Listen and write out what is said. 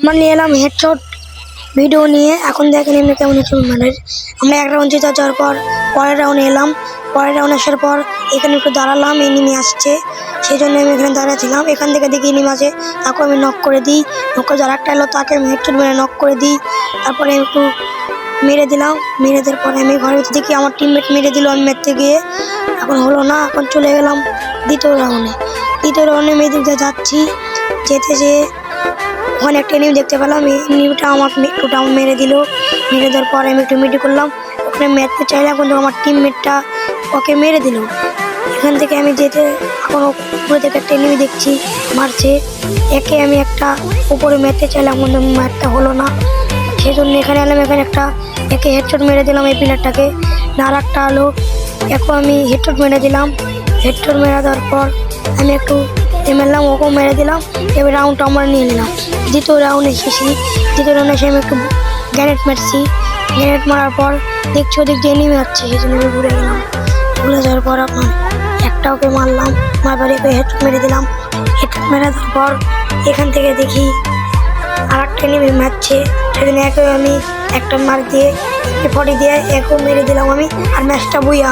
আমরা নিয়ে এলাম হেডশট ভিডিও নিয়ে। এখন দেখেন এমনি কেমন হচ্ছে মানে আমরা এক রাউন্ড জিতে যাওয়ার পর পরের রাউন্ডে এলাম। পরের রাউন্ড আসার পর এখানে একটু দাঁড়ালাম, এনিমি আসছে সেই জন্য আমি এখানে দাঁড়াচ্ছিলাম। এখান থেকে দেখি এনিমি আছে, তাকে আমি নক করে দিই। নক করে যারা একটা এলো তাকে আমি হেডশট মেরে নক করে দিই। তারপরে একটু মেরে দিলাম, মেরে দেওয়ার পরে আমি ঘরের ভিতরে দেখি আমার টিমমেট মেরে দিল আমি মারতে গিয়ে। এখন হলো না, এখন চলে গেলাম দ্বিতীয় রাউন্ডে। দ্বিতীয় রাউন্ডে মেয়েদের যাচ্ছি, যেতে যেয়ে ওখানে একটা এনিমি দেখতে পেলাম। এনিমিটা আমাকে একটু ডাউন মেরে দিল। মেরে দেওয়ার পরে আমি একটু মিডি করলাম, ওখানে মারতে চাইলাম কিন্তু আমার টিমমেটটা ওকে মেরে দিল। এখান থেকে আমি যেতে এখন উপরে থেকে একটা এনিমি দেখছি মারছে, একে আমি একটা উপরে মারতে চাইলাম কিন্তু মারতে হলো না, সেই জন্য এখানে এলাম। এখানে একটা একে হেডশট মেরে দিলাম এই প্লেয়ারটাকে, আর একটা হলো একে আমি হেডশট মেরে দিলাম। হেডশট মেরে দেওয়ার পর আমি একটু মারলাম, ওকেও মেরে দিলাম। এবার রাউন্ডটা আমরা নিয়ে নিলাম। দ্বিতীয় রাউন্ড এসেছি, দ্বিতীয় রাউন্ডে এসে আমি একটু গ্যারেট মারছি। গ্যারেট মারার পর দেখছি ওদিক দিয়ে নেমে যাচ্ছে, সেই জন্য আমি ঘুরে গেলাম। ঘুরে যাওয়ার পর আপনার একটা ওকে মারলাম, মারবার একে হেডশট মেরে দিলাম। হেডশট মেরে দেওয়ার পর এখান থেকে দেখি আর একটা নেমে মারছে, সেদিন একে আমি একটা মার দিয়ে 40 দিয়ে একেও মেরে দিলাম আমি, আর ম্যাচটা বুইয়া।